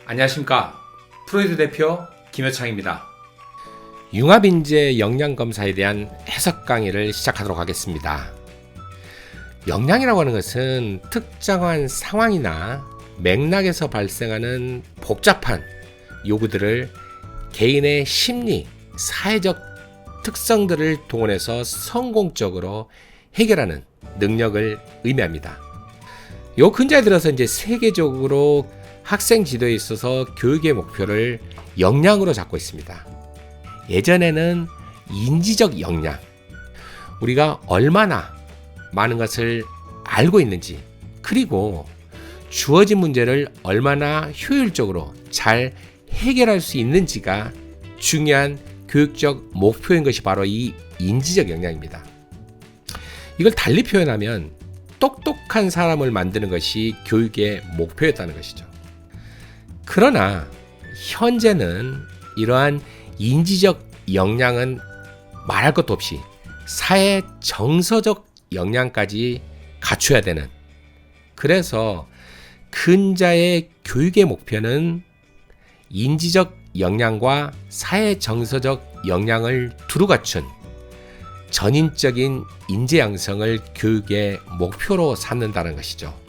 안녕하십니까. 프로이드 대표 김효창입니다. 융합인재 영양검사에 대한 해석 강의를 시작하도록 하겠습니다. 영양이라고 하는 것은 특정한 상황이나 맥락에서 발생하는 복잡한 요구들을 개인의 심리, 사회적 특성들을 동원해서 성공적으로 해결하는 능력을 의미합니다. 요 근자에 들어서 이제 세계적으로 학생 지도에 있어서 교육의 목표를 역량으로 잡고 있습니다. 예전에는 인지적 역량, 우리가 얼마나 많은 것을 알고 있는지, 그리고 주어진 문제를 얼마나 효율적으로 잘 해결할 수 있는지가 중요한 교육적 목표인 것이 바로 이 인지적 역량입니다. 이걸 달리 표현하면 똑똑한 사람을 만드는 것이 교육의 목표였다는 것이죠. 그러나 현재는 이러한 인지적 역량은 말할 것도 없이 사회 정서적 역량까지 갖춰야 되는, 그래서 근자의 교육의 목표는 인지적 역량과 사회 정서적 역량을 두루 갖춘 전인적인 인재 양성을 교육의 목표로 삼는다는 것이죠.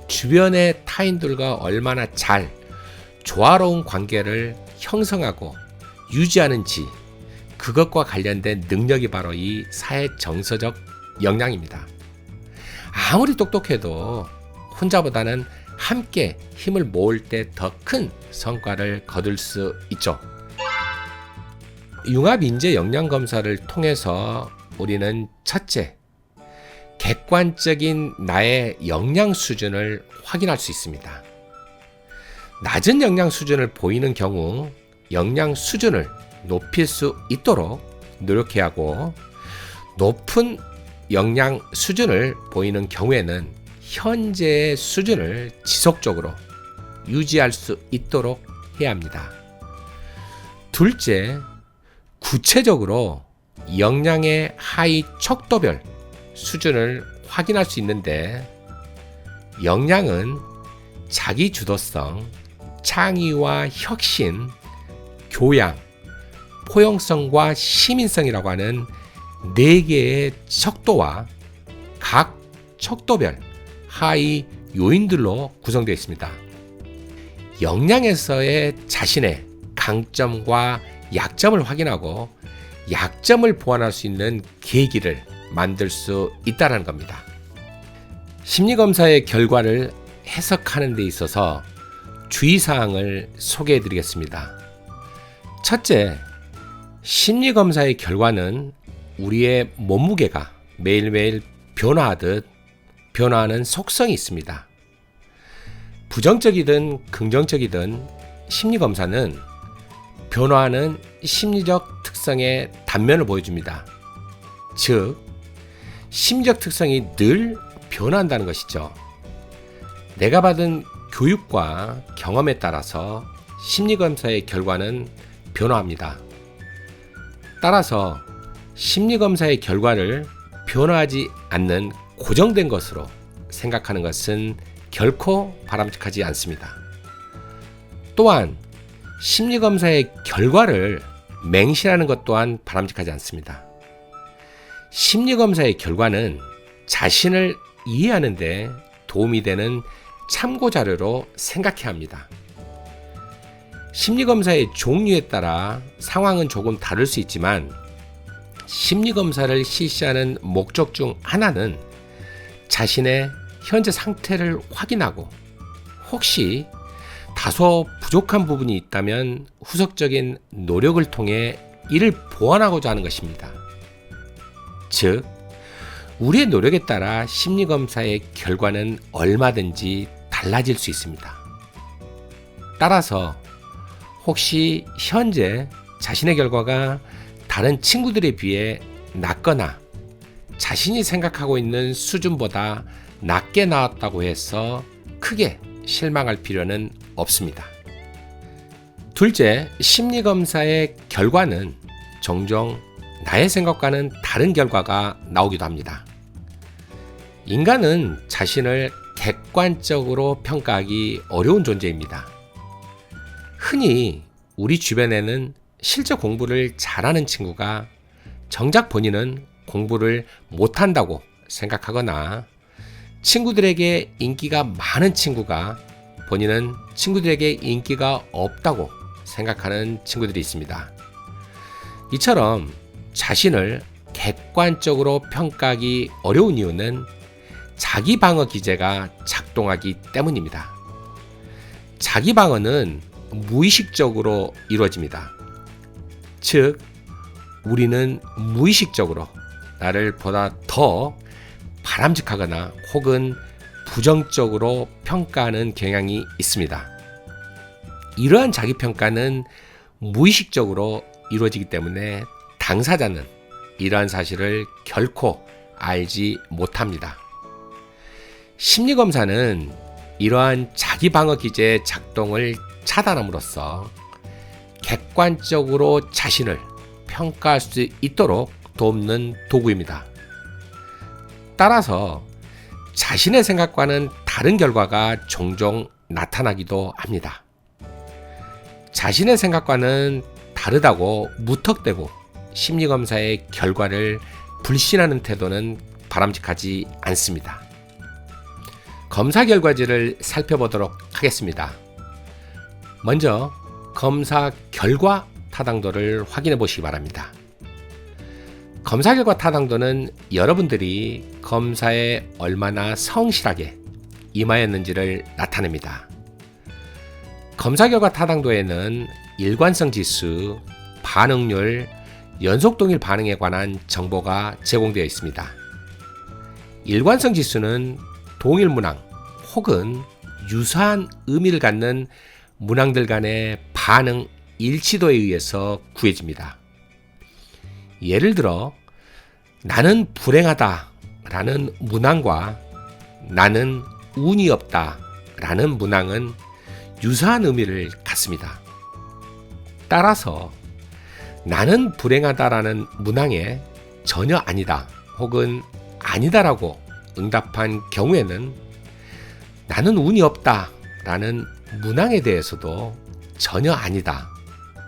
주변의 타인들과 얼마나 잘 조화로운 관계를 형성하고 유지하는지, 그것과 관련된 능력이 바로 이 사회 정서적 역량입니다. 아무리 똑똑해도 혼자보다는 함께 힘을 모을 때 더 큰 성과를 거둘 수 있죠. 융합인재 역량검사를 통해서 우리는 첫째, 객관적인 나의 역량 수준을 확인할 수 있습니다. 낮은 역량 수준을 보이는 경우 역량 수준을 높일 수 있도록 노력해야 하고, 높은 역량 수준을 보이는 경우에는 현재의 수준을 지속적으로 유지할 수 있도록 해야 합니다. 둘째, 구체적으로 역량의 하위 척도별 수준을 확인할 수 있는데, 역량은 자기 주도성, 창의와 혁신, 교양, 포용성과 시민성이라고 하는 4개의 척도와 각 척도별 하위 요인들로 구성되어 있습니다. 역량에서의 자신의 강점과 약점을 확인하고 약점을 보완할 수 있는 계기를 만들 수 있다는 겁니다. 심리검사의 결과를 해석하는 데 있어서 주의사항을 소개해 드리겠습니다. 첫째, 심리검사의 결과는 우리의 몸무게가 매일매일 변화하듯 변화하는 속성이 있습니다. 부정적이든 긍정적이든 심리검사는 변화하는 심리적 특성의 단면을 보여줍니다. 즉, 심리적 특성이 늘 변화한다는 것이죠. 내가 받은 교육과 경험에 따라서 심리검사의 결과는 변화합니다. 따라서 심리검사의 결과를 변화하지 않는 고정된 것으로 생각하는 것은 결코 바람직하지 않습니다. 또한 심리검사의 결과를 맹신하는 것 또한 바람직하지 않습니다. 심리검사의 결과는 자신을 이해하는 데 도움이 되는 참고자료로 생각해야 합니다. 심리검사의 종류에 따라 상황은 조금 다를 수 있지만, 심리검사를 실시하는 목적 중 하나는 자신의 현재 상태를 확인하고, 혹시 다소 부족한 부분이 있다면 후속적인 노력을 통해 이를 보완하고자 하는 것입니다. 즉, 우리의 노력에 따라 심리검사의 결과는 얼마든지 달라질 수 있습니다. 따라서 혹시 현재 자신의 결과가 다른 친구들에 비해 낮거나 자신이 생각하고 있는 수준보다 낮게 나왔다고 해서 크게 실망할 필요는 없습니다. 둘째, 심리검사의 결과는 종종 나의 생각과는 다른 결과가 나오기도 합니다. 인간은 자신을 객관적으로 평가하기 어려운 존재입니다. 흔히 우리 주변에는 실제 공부를 잘하는 친구가 정작 본인은 공부를 못한다고 생각하거나 친구들에게 인기가 많은 친구가 본인은 친구들에게 인기가 없다고 생각하는 친구들이 있습니다. 이처럼 자신을 객관적으로 평가하기 어려운 이유는 자기 방어 기제가 작동하기 때문입니다. 자기 방어는 무의식적으로 이루어집니다. 즉, 우리는 무의식적으로 나를 보다 더 바람직하거나 혹은 부정적으로 평가하는 경향이 있습니다. 이러한 자기평가는 무의식적으로 이루어지기 때문에 당사자는 이러한 사실을 결코 알지 못합니다. 심리검사는 이러한 자기방어 기제의 작동을 차단함으로써 객관적으로 자신을 평가할 수 있도록 돕는 도구입니다. 따라서 자신의 생각과는 다른 결과가 종종 나타나기도 합니다. 자신의 생각과는 다르다고 무턱대고 심리검사의 결과를 불신하는 태도는 바람직하지 않습니다. 검사 결과지를 살펴보도록 하겠습니다. 먼저 검사 결과 타당도를 확인해 보시기 바랍니다. 검사 결과 타당도는 여러분들이 검사에 얼마나 성실하게 임하였는지를 나타냅니다. 검사 결과 타당도에는 일관성 지수, 반응률, 연속 동일 반응에 관한 정보가 제공되어 있습니다. 일관성 지수는 동일 문항 혹은 유사한 의미를 갖는 문항들 간의 반응 일치도에 의해서 구해집니다. 예를 들어 나는 불행하다 라는 문항과 나는 운이 없다 라는 문항은 유사한 의미를 갖습니다. 따라서 나는 불행하다라는 문항에 전혀 아니다 혹은 아니다라고 응답한 경우에는 나는 운이 없다 라는 문항에 대해서도 전혀 아니다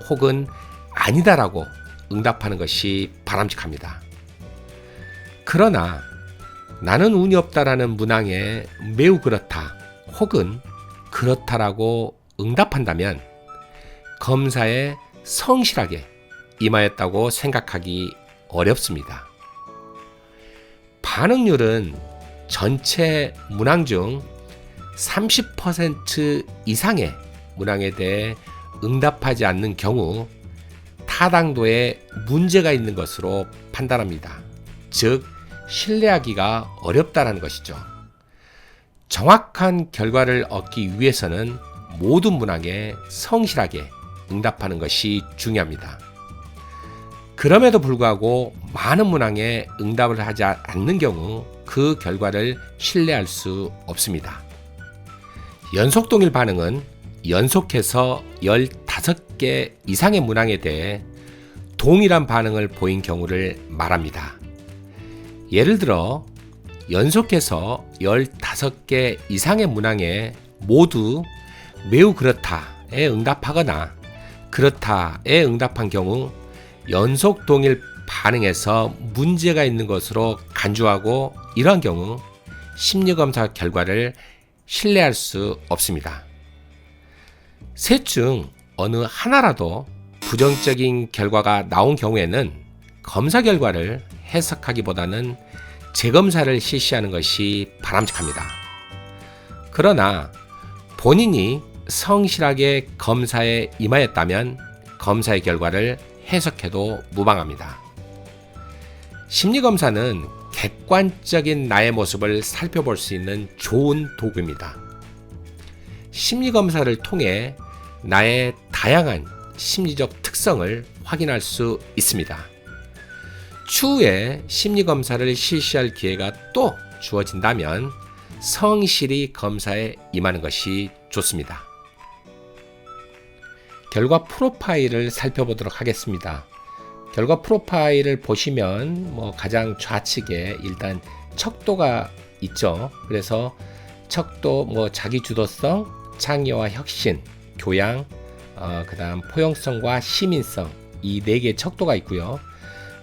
혹은 아니다라고 응답하는 것이 바람직합니다. 그러나 나는 운이 없다라는 문항에 매우 그렇다 혹은 그렇다라고 응답한다면 검사에 성실하게 임하였다고 생각하기 어렵습니다. 반응률은 전체 문항 중 30% 이상의 문항에 대해 응답하지 않는 경우 타당도에 문제가 있는 것으로 판단합니다. 즉, 신뢰하기가 어렵다는 것이죠. 정확한 결과를 얻기 위해서는 모든 문항에 성실하게 응답하는 것이 중요합니다. 그럼에도 불구하고 많은 문항에 응답을 하지 않는 경우 그 결과를 신뢰할 수 없습니다. 연속 동일 반응은 연속해서 15개 이상의 문항에 대해 동일한 반응을 보인 경우를 말합니다. 예를 들어 연속해서 15개 이상의 문항에 모두 매우 그렇다에 응답하거나 그렇다에 응답한 경우 연속 동일 반응에서 문제가 있는 것으로 간주하고 이러한 경우 심리검사 결과를 신뢰할 수 없습니다. 셋 중 어느 하나라도 부정적인 결과가 나온 경우에는 검사 결과를 해석하기보다는 재검사를 실시하는 것이 바람직합니다. 그러나 본인이 성실하게 검사에 임하였다면 검사의 결과를 해석해도 무방합니다. 심리검사는 객관적인 나의 모습을 살펴볼 수 있는 좋은 도구입니다. 심리검사를 통해 나의 다양한 심리적 특성을 확인할 수 있습니다. 추후에 심리검사를 실시할 기회가 또 주어진다면 성실히 검사에 임하는 것이 좋습니다. 결과 프로파일을 살펴보도록 하겠습니다. 결과 프로파일을 보시면 가장 좌측에 일단 척도가 있죠. 그래서 척도, 자기주도성, 창의와 혁신, 교양, 그다음 포용성과 시민성 이 네 개의 척도가 있고요.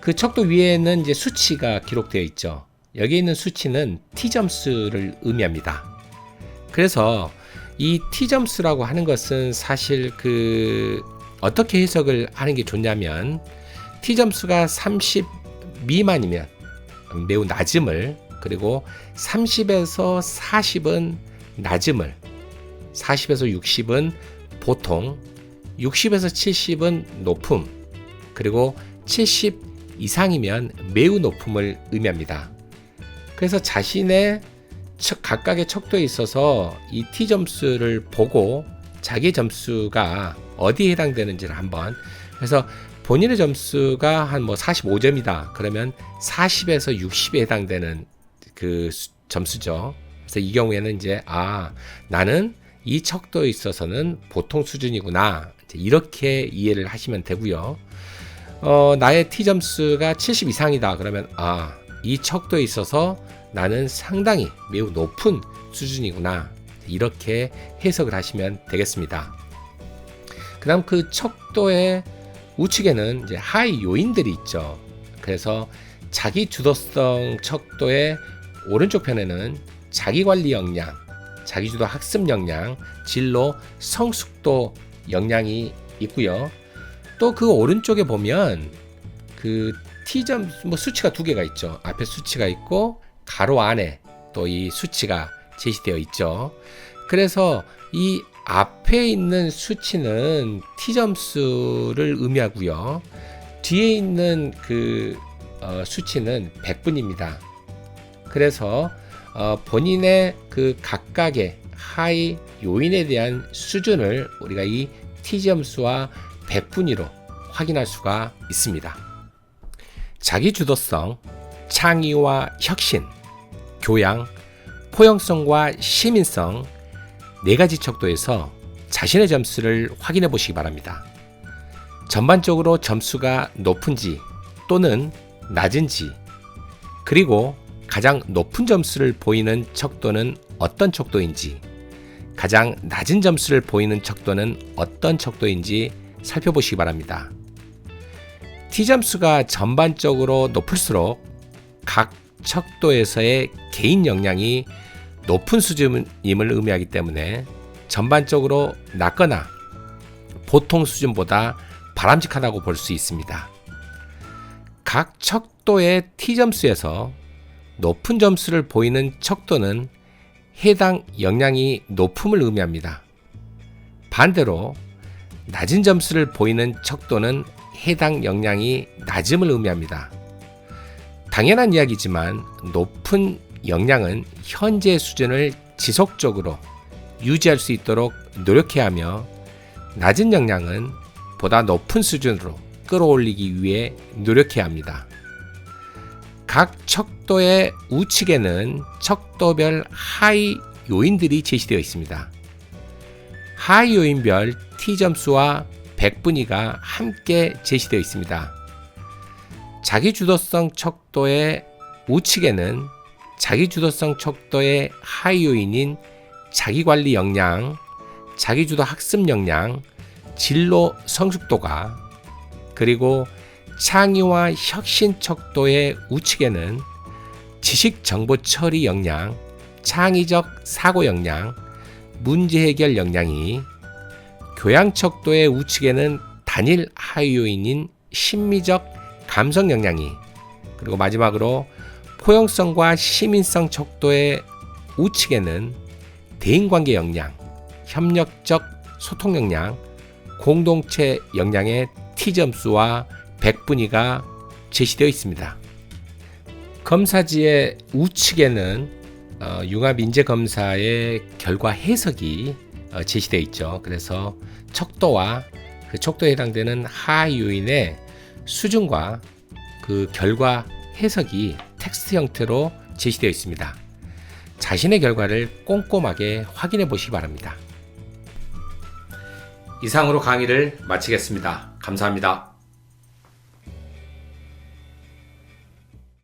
그 척도 위에는 이제 수치가 기록되어 있죠. 여기 있는 수치는 T점수를 의미합니다. 그래서 이 T점수라고 하는 것은 사실 어떻게 해석을 하는 게 좋냐면 T점수가 30 미만이면 매우 낮음을, 그리고 30에서 40은 낮음을, 40에서 60은 보통, 60에서 70은 높음, 그리고 70 이상이면 매우 높음을 의미합니다. 그래서 자신의 각각의 척도에 있어서 이 T점수를 보고 자기 점수가 어디에 해당되는지를 한번, 그래서 본인의 점수가 한 45점이다 그러면 40에서 60에 해당되는 그 점수죠. 그래서 이 경우에는 이제 나는 이 척도에 있어서는 보통 수준이구나, 이렇게 이해를 하시면 되고요. 나의 T점수가 70 이상이다 그러면 이 척도에 있어서 나는 상당히 매우 높은 수준이구나, 이렇게 해석을 하시면 되겠습니다. 그 다음 그 척도의 우측에는 이제 하위 요인들이 있죠. 그래서 자기 주도성 척도의 오른쪽 편에는 자기관리 역량, 자기주도 학습 역량, 진로 성숙도 역량이 있고요. 또 그 오른쪽에 보면 그 T점 수치가 두 개가 있죠. 앞에 수치가 있고 가로 안에 또 이 수치가 제시되어 있죠. 그래서 이 앞에 있는 수치는 T점수를 의미하고요. 뒤에 있는 수치는 100분입니다. 그래서 본인의 그 각각의 하위 요인에 대한 수준을 우리가 이 T점수와 100분위로 확인할 수가 있습니다. 자기주도성, 창의와 혁신, 교양, 포용성과 시민성 네 가지 척도에서 자신의 점수를 확인해 보시기 바랍니다. 전반적으로 점수가 높은지 또는 낮은지, 그리고 가장 높은 점수를 보이는 척도는 어떤 척도인지, 가장 낮은 점수를 보이는 척도는 어떤 척도인지 살펴보시기 바랍니다. T점수가 전반적으로 높을수록 각 척도에서의 개인 역량이 높은 수준임을 의미하기 때문에 전반적으로 낮거나 보통 수준보다 바람직하다고 볼 수 있습니다. 각 척도의 T점수에서 높은 점수를 보이는 척도는 해당 역량이 높음을 의미합니다. 반대로 낮은 점수를 보이는 척도는 해당 역량이 낮음을 의미합니다. 당연한 이야기지만 높은 역량은 현재 수준을 지속적으로 유지할 수 있도록 노력해야 하며, 낮은 역량은 보다 높은 수준으로 끌어올리기 위해 노력해야 합니다. 각 척도의 우측에는 척도별 하위 요인들이 제시되어 있습니다. 하위 요인별 T점수와 100분위가 함께 제시되어 있습니다. 자기주도성 척도의 우측에는 자기주도성 척도의 하위 요인인 자기관리 역량, 자기주도 학습 역량, 진로 성숙도가, 그리고 창의와 혁신 척도의 우측에는 지식 정보 처리 역량, 창의적 사고 역량, 문제 해결 역량이, 교양 척도의 우측에는 단일 하위 요인인 심미적 감성 역량이, 그리고 마지막으로 포용성과 시민성 척도의 우측에는 대인관계 역량, 협력적 소통 역량, 공동체 역량의 T점수와 100분위가 제시되어 있습니다. 검사지의 우측에는 융합인재검사의 결과 해석이 제시되어 있죠. 그래서 척도와 그 척도에 해당되는 하위 요인의 수준과 그 결과 해석이 텍스트 형태로 제시되어 있습니다. 자신의 결과를 꼼꼼하게 확인해 보시기 바랍니다. 이상으로 강의를 마치겠습니다. 감사합니다.